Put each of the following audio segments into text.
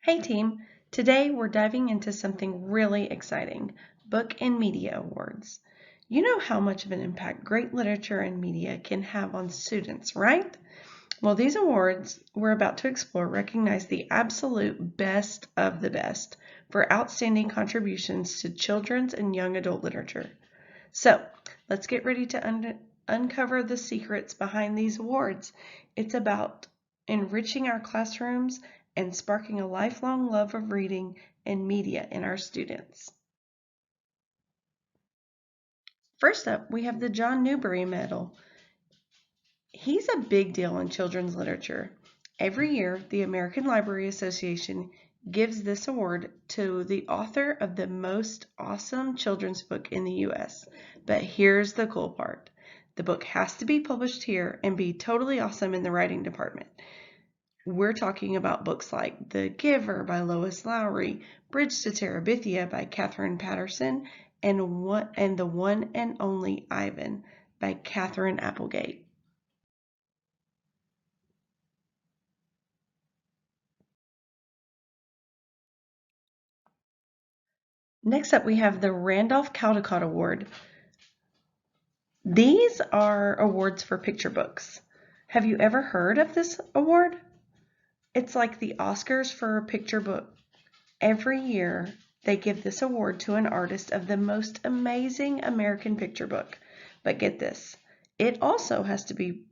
Hey team, today we're diving into something really exciting, Book and Media Awards. You know how much of an impact great literature and media can have on students, right? Well, these awards we're about to explore recognize the absolute best of the best for outstanding contributions to children's and young adult literature. So, let's get ready to uncover the secrets behind these awards. It's about enriching our classrooms and sparking a lifelong love of reading and media in our students. First up, we have the John Newbery Medal. He's a big deal in children's literature. Every year, the American Library Association gives this award to the author of the most awesome children's book in the US. But here's the cool part. The book has to be published here and be totally awesome in the writing department. We're talking about books like The Giver by Lois Lowry, Bridge to Terabithia by Katherine Paterson, and The One and Only Ivan by Katherine Applegate. Next up, we have the Randolph Caldecott Award. These are awards for picture books. Have you ever heard of this award? It's like the Oscars for a picture book. Every year, they give this award to an artist of the most amazing American picture book. But get this, it also has to be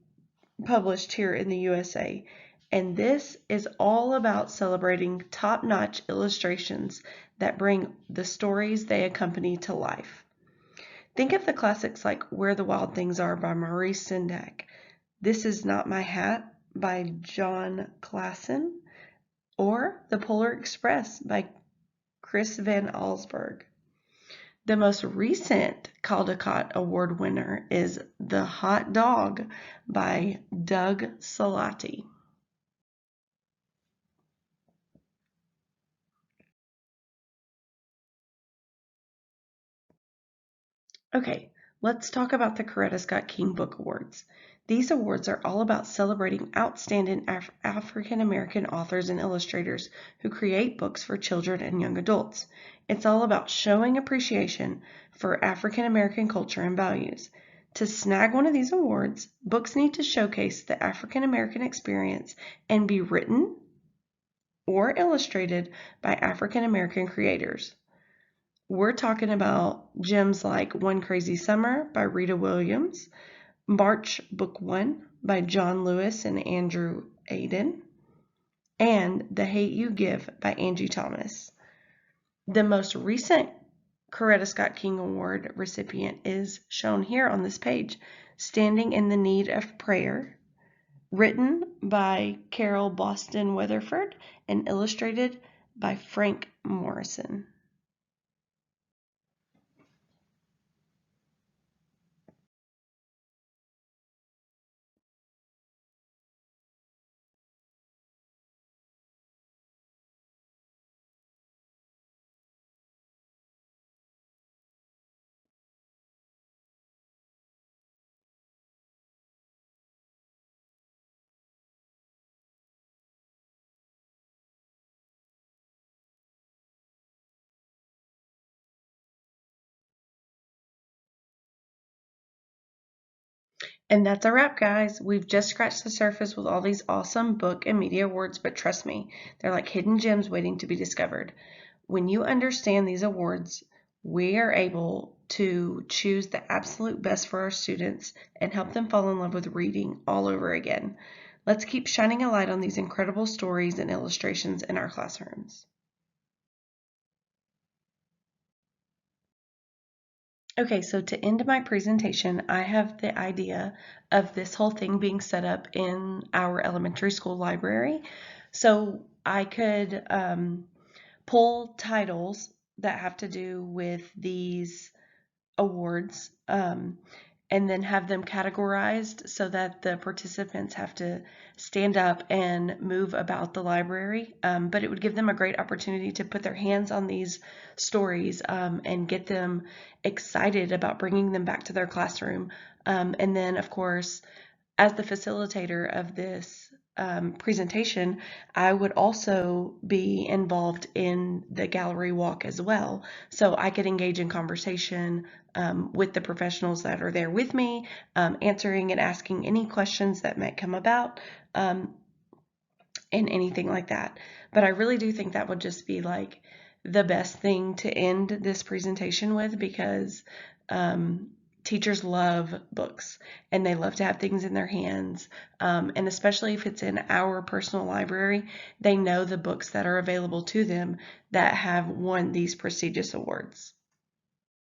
published here in the USA. And this is all about celebrating top-notch illustrations that bring the stories they accompany to life. Think of the classics like Where the Wild Things Are by Maurice Sendak, This Is Not My Hat by John Klassen, or The Polar Express by Chris Van Allsburg. The most recent Caldecott Award winner is The Hot Dog by Doug Salati. Okay, let's talk about the Coretta Scott King Book Awards. These awards are all about celebrating outstanding African American authors and illustrators who create books for children and young adults. It's all about showing appreciation for African American culture and values. To snag one of these awards, books need to showcase the African American experience and be written or illustrated by African American creators. We're talking about gems like One Crazy Summer by Rita Williams, March Book 1 by John Lewis and Andrew Aden, and The Hate You Give by Angie Thomas. The most recent Coretta Scott King Award recipient is shown here on this page, Standing in the Need of Prayer, written by Carol Boston Weatherford and illustrated by Frank Morrison. And that's a wrap, guys. We've just scratched the surface with all these awesome book and media awards, but trust me, they're like hidden gems waiting to be discovered. When you understand these awards, we are able to choose the absolute best for our students and help them fall in love with reading all over again. Let's keep shining a light on these incredible stories and illustrations in our classrooms. Okay, so to end my presentation, I have the idea of this whole thing being set up in our elementary school library. So I could pull titles that have to do with these awards and then have them categorized so that the participants have to stand up and move about the library. But it would give them a great opportunity to put their hands on these stories and get them excited about bringing them back to their classroom. And then, of course, as the facilitator of this presentation, I would also be involved in the gallery walk as well. So I could engage in conversation with the professionals that are there with me, answering and asking any questions that might come about, and anything like that. But I really do think that would just be like the best thing to end this presentation with, because teachers love books and they love to have things in their hands. And especially if it's in our personal library, they know the books that are available to them that have won these prestigious awards.